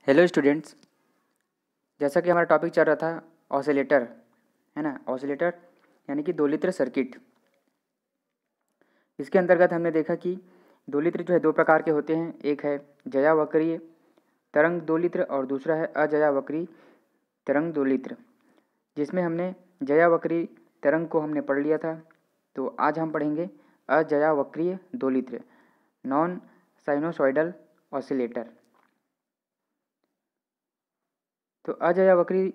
Hello students. जैसा कि हमारा टॉपिक चल रहा था ऑसिलेटर, है ना। ऑसिलेटर यानी कि दोलित्र सर्किट। इसके अंतर्गत हमने देखा कि दोलित्र जो है दो प्रकार के होते हैं। एक है जयावक्रीय तरंग दोलित्र और दूसरा है अजयावक्रीय तरंग दोलित्र, जिसमें हमने जयावक्रीय तरंग को हमने पढ़ लिया था। तो आज हम पढ़ेंगे अजयावक्रीय दोलित्र, नॉन साइनोसॉइडल ऑसिलेटर। तो अजयावक्रीय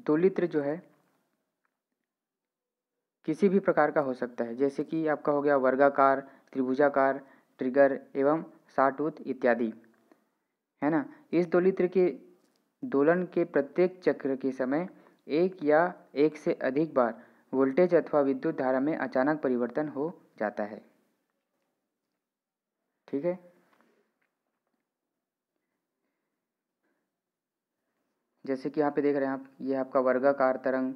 दोलित्र जो है किसी भी प्रकार का हो सकता है, जैसे कि आपका हो गया वर्गाकार, त्रिभुजाकार, ट्रिगर एवं साटूथ इत्यादि, है ना। इस दोलित्र के दोलन के प्रत्येक चक्र के समय एक या एक से अधिक बार वोल्टेज अथवा विद्युत धारा में अचानक परिवर्तन हो जाता है। ठीक है। जैसे कि यहाँ पे देख रहे हैं आप, ये आपका वर्गाकार तरंग,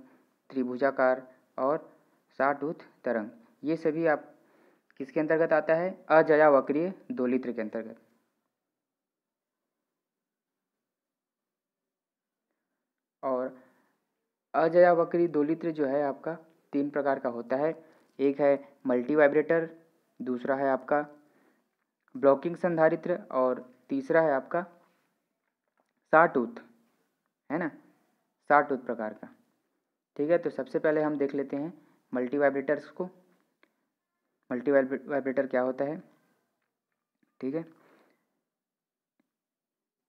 त्रिभुजाकार और साटूथ तरंग, ये सभी आप किसके अंतर्गत आता है? अजयावक्रीय दोलित्र के अंतर्गत। और अजयावक्रीय दोलित्र जो है आपका तीन प्रकार का होता है। एक है मल्टी वाइब्रेटर, दूसरा है आपका ब्लॉकिंग संधारित्र और तीसरा है आपका साटूथ, है ना, साटूथ प्रकार का। ठीक है। तो सबसे पहले हम देख लेते हैं मल्टी वाइब्रेटर्स को। मल्टी वाइब्रेटर क्या होता है? ठीक है।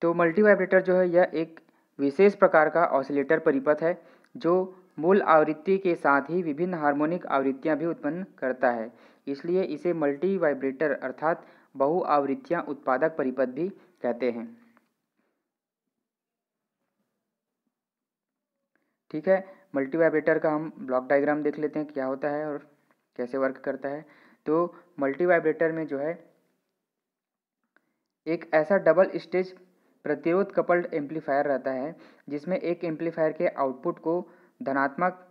तो मल्टी वाइब्रेटर जो है यह एक विशेष प्रकार का ऑसिलेटर परिपथ है जो मूल आवृत्ति के साथ ही विभिन्न हार्मोनिक आवृत्तियां भी उत्पन्न करता है। इसलिए इसे मल्टी वाइब्रेटर अर्थात बहु आवृत्तियां उत्पादक परिपथ भी कहते हैं। ठीक है। मल्टी वाइब्रेटर का हम ब्लॉक डायग्राम देख लेते हैं, क्या होता है और कैसे वर्क करता है। तो मल्टी वाइब्रेटर में जो है एक ऐसा डबल स्टेज प्रतिरोध कपल्ड एम्पलीफायर रहता है जिसमें एक एम्पलीफायर के आउटपुट को धनात्मक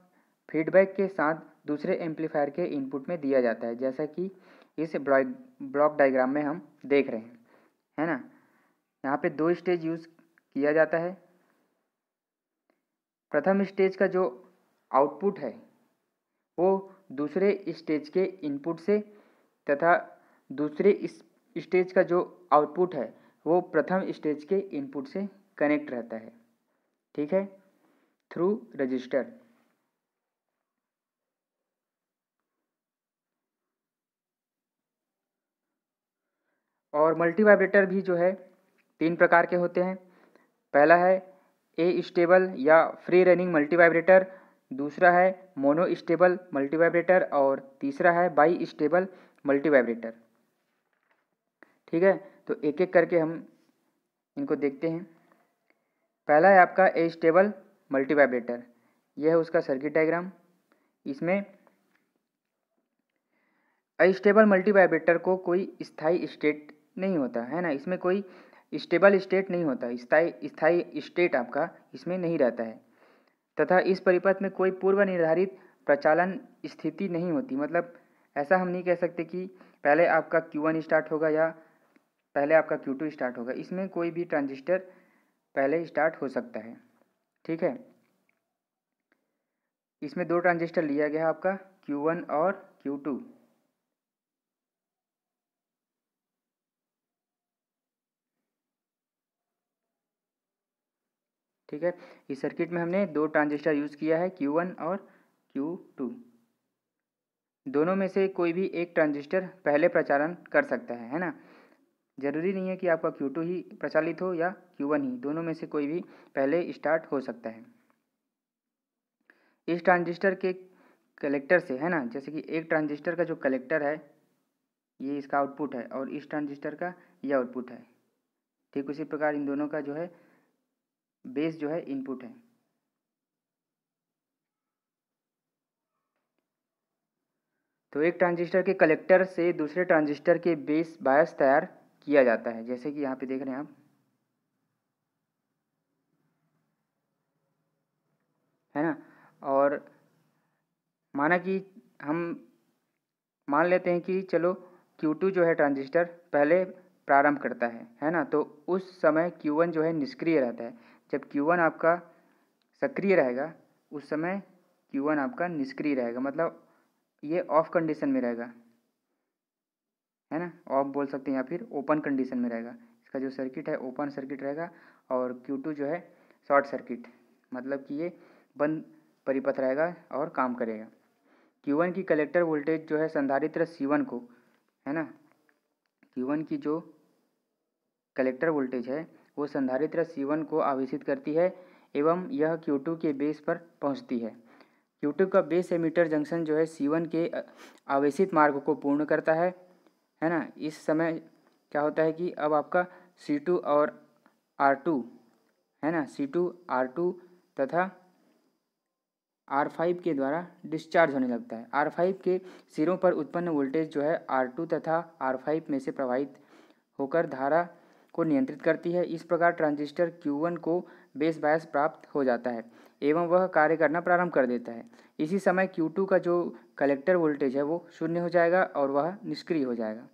फीडबैक के साथ दूसरे एम्पलीफायर के इनपुट में दिया जाता है, जैसा कि इस ब्लॉक डायग्राम में हम देख रहे हैं, है ना। यहाँ पे दो स्टेज यूज किया जाता है। प्रथम स्टेज का जो आउटपुट है वो दूसरे स्टेज के इनपुट से तथा दूसरे स्टेज का जो आउटपुट है वो प्रथम स्टेज के इनपुट से कनेक्ट रहता है। ठीक है, थ्रू रजिस्टर। और मल्टी वाइब्रेटर भी जो है तीन प्रकार के होते हैं। पहला है ए स्टेबल या फ्री रनिंग मल्टी वाइब्रेटर, दूसरा है मोनो स्टेबल मल्टी वाइब्रेटर और तीसरा है बाई स्टेबल मल्टी वाइब्रेटर। ठीक है। तो एक एक करके हम इनको देखते हैं। पहला है आपका ए स्टेबल मल्टी वाइब्रेटर, यह है उसका सर्किट डायग्राम। इसमें अस्टेबल मल्टी वाइब्रेटर को कोई स्थायी स्टेट नहीं होता है ना, इसमें कोई स्टेबल स्टेट नहीं होता, स्थायी स्टेट आपका इसमें नहीं रहता है तथा इस परिपथ में कोई पूर्व निर्धारित प्रचालन स्थिति नहीं होती। मतलब ऐसा हम नहीं कह सकते कि पहले आपका Q1 स्टार्ट होगा या पहले आपका Q2 स्टार्ट होगा। इसमें कोई भी ट्रांजिस्टर पहले स्टार्ट हो सकता है। ठीक है। इसमें दो ट्रांजिस्टर लिया गया है आपका Q1 और Q2। ठीक है। इस सर्किट में हमने दो ट्रांजिस्टर यूज़ किया है, Q1 और Q2। दोनों में से कोई भी एक ट्रांजिस्टर पहले प्रचालन कर सकता है ना। जरूरी नहीं है कि आपका Q2 ही प्रचालित हो या Q1 ही, दोनों में से कोई भी पहले स्टार्ट हो सकता है। इस ट्रांजिस्टर के कलेक्टर से, है ना, जैसे कि एक ट्रांजिस्टर का जो कलेक्टर है ये इसका आउटपुट है और इस ट्रांजिस्टर का ये आउटपुट है। ठीक उसी प्रकार इन दोनों का जो है बेस जो है इनपुट है। तो एक ट्रांजिस्टर के कलेक्टर से दूसरे ट्रांजिस्टर के बेस बायस तैयार किया जाता है, जैसे कि यहाँ पे देख रहे हैं आप, है ना। और माना कि हम मान लेते हैं कि चलो Q2 जो है ट्रांजिस्टर पहले प्रारंभ करता है ना। तो उस समय Q1 जो है निष्क्रिय रहता है। जब Q1 आपका सक्रिय रहेगा उस समय Q1 आपका निष्क्रिय रहेगा, मतलब ये ऑफ कंडीशन में रहेगा, है ना, ऑफ बोल सकते हैं या फिर ओपन कंडीशन में रहेगा। इसका जो सर्किट है ओपन सर्किट रहेगा और Q2 जो है शॉर्ट सर्किट, मतलब कि ये बंद परिपथ रहेगा और काम करेगा। Q1 की कलेक्टर वोल्टेज जो है संधारित्र C1 को, है ना, Q1 की जो कलेक्टर वोल्टेज है वो संधारित्र C1 को आवेशित करती है एवं यह Q2 के बेस पर पहुंचती है। Q2 का बेस एमीटर जंक्शन जो है C1 के आवेशित मार्ग को पूर्ण करता है ना। इस समय क्या होता है कि अब आपका C2 और R2, है ना, C2 R2 तथा R5 के द्वारा डिस्चार्ज होने लगता है। R5 के सिरों पर उत्पन्न वोल्टेज जो है R2 तथा R5 में से प्रवाहित होकर धारा को नियंत्रित करती है। इस प्रकार ट्रांजिस्टर Q1 को बेस बायस प्राप्त हो जाता है एवं वह कार्य करना प्रारंभ कर देता है। इसी समय Q2 का जो कलेक्टर वोल्टेज है वो शून्य हो जाएगा और वह निष्क्रिय हो जाएगा।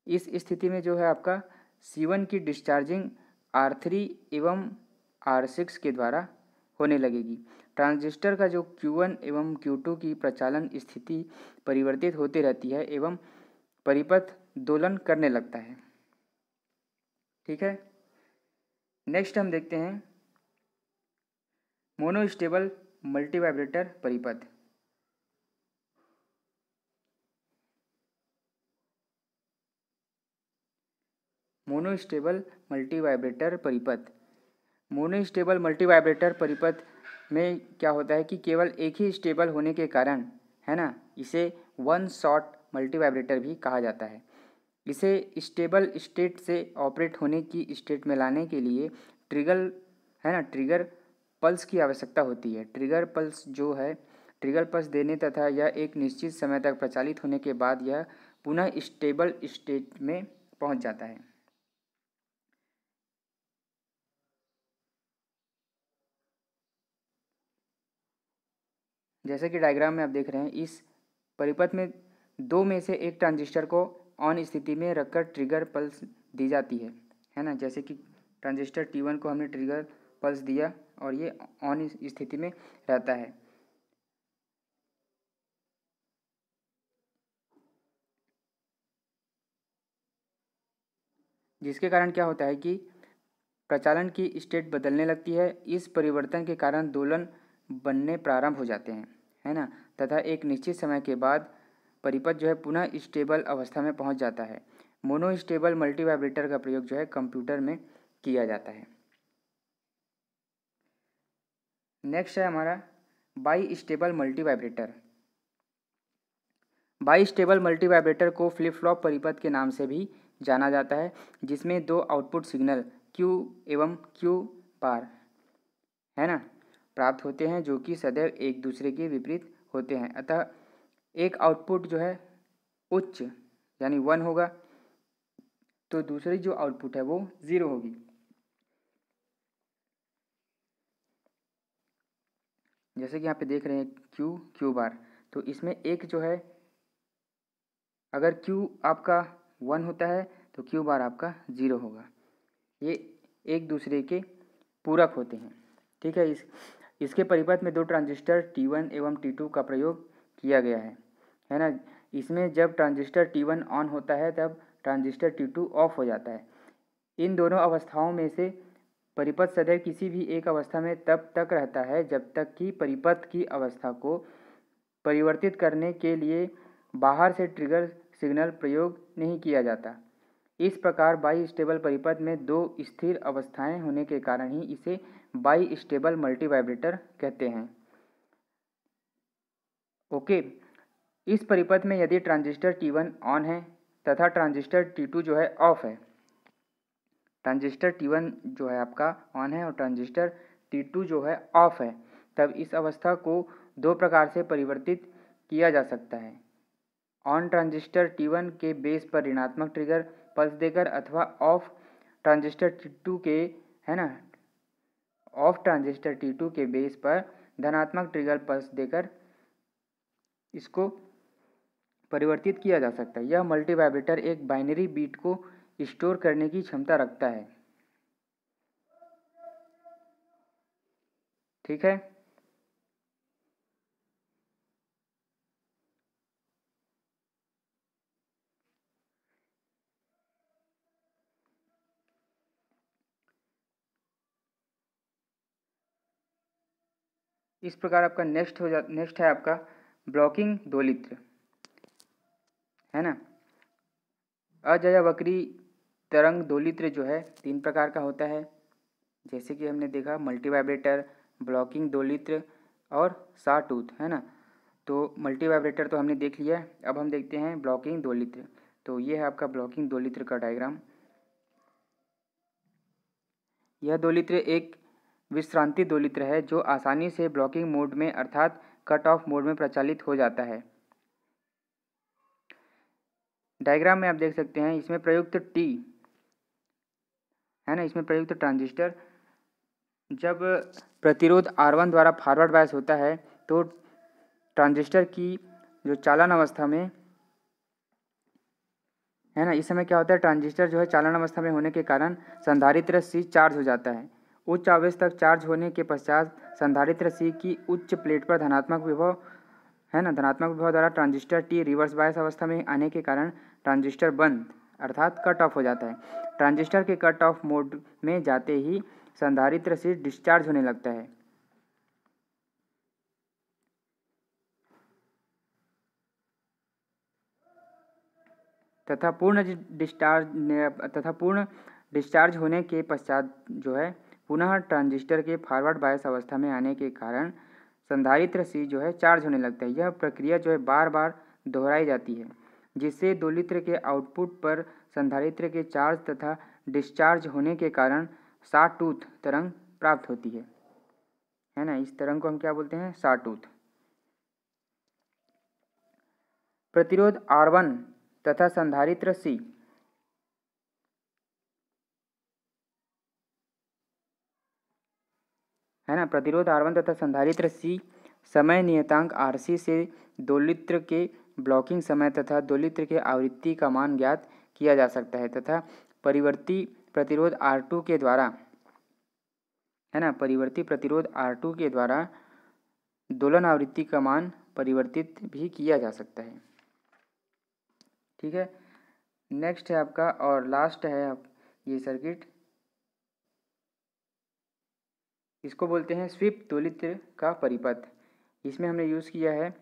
इस स्थिति में जो है आपका C1 की डिस्चार्जिंग R3 एवं R6 के द्वारा होने लगेगी। ट्रांजिस्टर का जो Q1 एवं Q2 की प्रचालन स्थिति परिवर्तित होती रहती है एवं परिपथ दोलन करने लगता है। ठीक है, नेक्स्ट हम देखते हैं मोनोस्टेबल मल्टीवाइब्रेटर परिपथ। मोनोस्टेबल मल्टीवाइब्रेटर परिपथ। मोनोस्टेबल मल्टीवाइब्रेटर परिपथ में क्या होता है कि केवल एक ही स्टेबल होने के कारण, है ना, इसे वन शॉट मल्टीवाइब्रेटर भी कहा जाता है। इसे स्टेबल स्टेट से ऑपरेट होने की स्टेट में लाने के लिए ट्रिगर, है ना, ट्रिगर पल्स की आवश्यकता होती है। ट्रिगर पल्स जो है, ट्रिगर पल्स देने तथा यह एक निश्चित समय तक प्रचालित होने के बाद यह पुनः स्टेबल स्टेट में पहुंच जाता है। जैसे कि डायग्राम में आप देख रहे हैं, इस परिपथ में दो में से एक ट्रांजिस्टर को ऑन स्थिति में रखकर ट्रिगर पल्स दी जाती है ना। जैसे कि ट्रांजिस्टर T1 को हमने ट्रिगर पल्स दिया और ये ऑन स्थिति में रहता है। जिसके कारण क्या होता है कि प्रचालन की स्टेट बदलने लगती है। इस परिवर्तन के कारण दोलन बनने प्रारंभ हो जाते हैं, है ना, तथा एक निश्चित समय के बाद परिपथ जो है पुनः स्टेबल अवस्था में पहुंच जाता है। मोनोस्टेबल मल्टीवाइब्रेटर का प्रयोग जो है कंप्यूटर में किया जाता है। नेक्स्ट है हमारा by stable multivibrator. By stable multivibrator को फ्लिप फ्लॉप परिपथ के नाम से भी जाना जाता है, जिसमें दो आउटपुट सिग्नल Q एवं Q बार, है ना, प्राप्त होते हैं जो कि सदैव एक दूसरे के विपरीत होते हैं। अतः एक आउटपुट जो है उच्च यानी 1 होगा तो दूसरी जो आउटपुट है वो 0 होगी। जैसे कि यहाँ पे देख रहे हैं Q बार, तो इसमें एक जो है, अगर Q आपका 1 होता है तो Q बार आपका 0 होगा। ये एक दूसरे के पूरक होते हैं। ठीक है, इसके परिपथ में दो ट्रांजिस्टर T1 एवं T2 का प्रयोग किया गया है ना। इसमें जब ट्रांजिस्टर T1 ऑन होता है तब ट्रांजिस्टर T2 ऑफ हो जाता है। इन दोनों अवस्थाओं में से परिपथ सदैव किसी भी एक अवस्था में तब तक रहता है जब तक कि परिपथ की अवस्था को परिवर्तित करने के लिए बाहर से ट्रिगर सिग्नल प्रयोग नहीं किया जाता। इस प्रकार बाई स्टेबल परिपथ में दो स्थिर अवस्थाएं होने के कारण ही इसे बाई स्टेबल मल्टीवाइब्रेटर कहते हैं। ओके, इस परिपथ में यदि ट्रांजिस्टर T1 ऑन है तथा ट्रांजिस्टर T2 जो है ऑफ है, ट्रांजिस्टर T1 जो है आपका ऑन है और ट्रांजिस्टर T2 जो है ऑफ है, तब इस अवस्था को दो प्रकार से परिवर्तित किया जा सकता है। ऑन ट्रांजिस्टर T1 के बेस पर ऋणात्मक ट्रिगर पल्स देकर अथवा ऑफ ट्रांजिस्टर T2 के, है ना, ऑफ ट्रांजिस्टर T2 के बेस पर धनात्मक ट्रिगर पल्स देकर इसको परिवर्तित किया जा सकता है। यह मल्टीवाइब्रेटर एक बाइनरी बीट को स्टोर करने की क्षमता रखता है। ठीक है। इस प्रकार आपका नेक्स्ट है आपका ब्लॉकिंग 2 लित्र, है ना। अजयावक्री तरंग 2 लित्र जो है 3 प्रकार का होता है, जैसे कि हमने देखा मल्टी वाइब्रेटर, ब्लॉकिंग 2 लित्र और सॉ टूथ, है ना। तो मल्टी वाइब्रेटर तो हमने देख लिया है, अब हम देखते हैं ब्लॉकिंग 2 लित्र। तो ये है आपका ब्लॉकिंग 2 लित्र का डायग्राम। यह 2 लित्र एक विश्रांति 2 लित्र है जो आसानी से ब्लॉकिंग मोड में अर्थात कट ऑफ मोड में प्रचालित हो जाता है। डायग्राम में आप देख सकते हैं इसमें प्रयुक्त टी, है ना, इसमें प्रयुक्त ट्रांजिस्टर जब प्रतिरोध R1 द्वारा फॉरवर्ड बायस होता है तो ट्रांजिस्टर की जो चालन अवस्था में, है ना, इस समय क्या होता है, ट्रांजिस्टर जो है चालन अवस्था में होने के कारण संधारित्र C चार्ज हो जाता है। उच्च आवेश तक चार्ज होने के पश्चात संधारित्र C की उच्च प्लेट पर धनात्मक विभव, है ना, धनात्मक विभव द्वारा ट्रांजिस्टर T रिवर्स बायस अवस्था में आने के कारण ट्रांजिस्टर बंद अर्थात कट ऑफ हो जाता है। ट्रांजिस्टर के कट ऑफ मोड में जाते ही संधारित्र से डिस्चार्ज होने लगता है। तथा पूर्ण डिस्चार्ज होने के पश्चात जो है पुनः ट्रांजिस्टर के फॉरवर्ड बायस अवस्था में आने के कारण संधारित्र C जो है चार्ज होने लगता है। यह प्रक्रिया जो है बार बार दोहराई जाती है, जिससे 2 लित्र के आउटपुट पर संधारित्र के चार्ज तथा डिस्चार्ज होने के कारण सॉ टूथ तरंग प्राप्त होती है ना। इस तरंग को हम क्या बोलते हैं, सॉ टूथ। प्रतिरोध R1 तथा संधारित्र C, है ना, प्रतिरोध R1 तथा संधारित्र C समय नियतांक RC से 2 लित्र के ब्लॉकिंग समय तथा 2 लित्र के आवृत्ति का मान ज्ञात किया जा सकता है तथा परिवर्ती प्रतिरोध R2 के द्वारा, है ना, परिवर्ती प्रतिरोध R2 के द्वारा दोलन आवृत्ति का मान परिवर्तित भी किया जा सकता है। ठीक है। नेक्स्ट है आपका और लास्ट है आप ये सर्किट, इसको बोलते हैं स्वीप 2 लित्र का परिपथ। इसमें हमने यूज़ किया है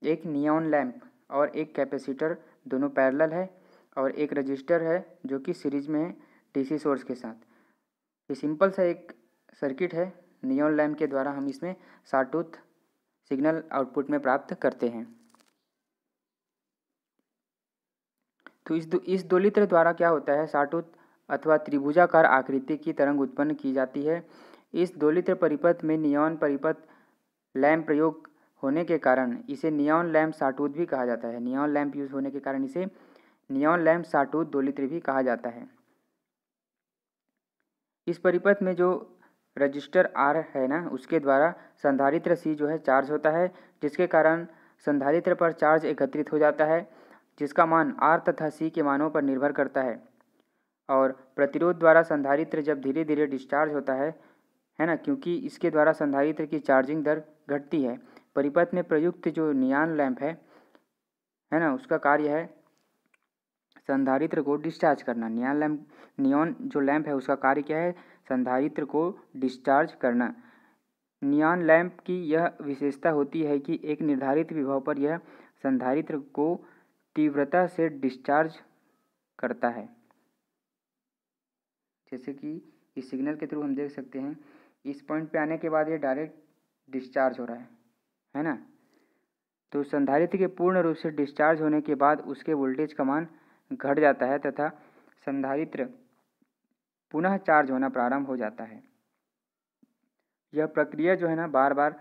एक नियॉन लैंप और एक कैपेसिटर, दोनों पैरेलल है, और एक रजिस्टर है जो कि सीरीज में है डीसी सोर्स के साथ। ये सिंपल सा एक सर्किट है। नियॉन लैंप के द्वारा हम इसमें सॉ टूथ सिग्नल आउटपुट में प्राप्त करते हैं। तो इस 2 लित्र द्वारा क्या होता है, सॉ टूथ अथवा त्रिभुजाकार आकृति की तरंग उत्पन्न की जाती है। इस 2 लित्र परिपथ में नियॉन परिपथ लैंप प्रयोग होने के कारण इसे नियॉन लैंप सॉ टूथ भी कहा जाता है। नियॉन लैंप यूज होने के कारण इसे नियॉन लैंप सॉ टूथ 2 लित्र भी कहा जाता है। इस परिपथ में जो रजिस्टर R है ना, उसके द्वारा संधारित्र C जो है चार्ज होता है, जिसके कारण संधारित्र पर चार्ज एकत्रित हो जाता है, जिसका मान R तथा C के मानों पर निर्भर करता है। और प्रतिरोध द्वारा संधारित्र जब धीरे धीरे डिस्चार्ज होता है ना, क्योंकि इसके द्वारा संधारित्र की चार्जिंग दर घटती है। परिपथ में प्रयुक्त जो नियॉन लैंप है ना, उसका कार्य है संधारित्र को डिस्चार्ज करना। नियॉन जो लैंप है उसका कार्य क्या है, संधारित्र को डिस्चार्ज करना। नियॉन लैंप की यह विशेषता होती है कि एक निर्धारित विभव पर यह संधारित्र को तीव्रता से डिस्चार्ज करता है। जैसे कि इस सिग्नल के थ्रू हम देख सकते हैं इस पॉइंट पे आने के बाद ये डायरेक्ट डिस्चार्ज हो रहा है ना। तो संधारित्र के पूर्ण रूप से डिस्चार्ज होने के बाद उसके वोल्टेज का मान घट जाता है तथा संधारित्र पुनः चार्ज होना प्रारंभ हो जाता है। यह प्रक्रिया जो है ना बार बार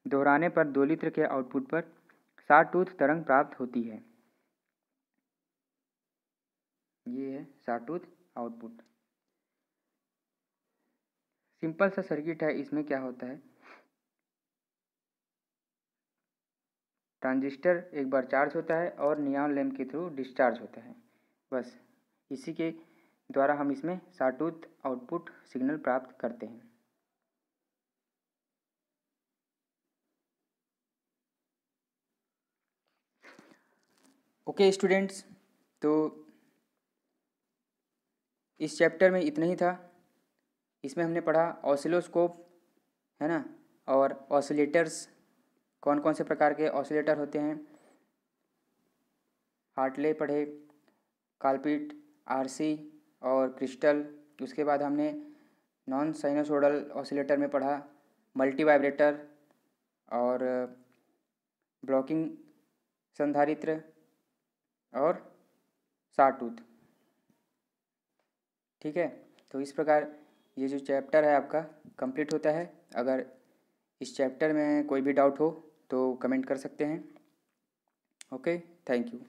दोहराने पर 2 लित्र के आउटपुट पर सॉ टूथ तरंग प्राप्त होती है। ये है सॉ टूथ आउटपुट। सिंपल सा सर्किट है। इसमें क्या होता है, ट्रांजिस्टर एक बार चार्ज होता है और नियॉन लैंप के थ्रू डिस्चार्ज होता है, बस इसी के द्वारा हम इसमें सॉटूथ आउटपुट सिग्नल प्राप्त करते हैं। ओके स्टूडेंट्स, तो इस चैप्टर में इतना ही था। इसमें हमने पढ़ा ऑसिलोस्कोप, है ना, और ऑसिलेटर्स, कौन कौन से प्रकार के ऑसिलेटर होते हैं, हार्टले पढ़े, कॉलपिट, आरसी और क्रिस्टल। उसके बाद हमने नॉन साइनसोइडल ऑसिलेटर में पढ़ा मल्टी वाइब्रेटर और ब्लॉकिंग संधारित्र और सॉटूथ। ठीक है, तो इस प्रकार ये जो चैप्टर है आपका कंप्लीट होता है। अगर इस चैप्टर में कोई भी डाउट हो तो कमेंट कर सकते हैं। Okay, thank you.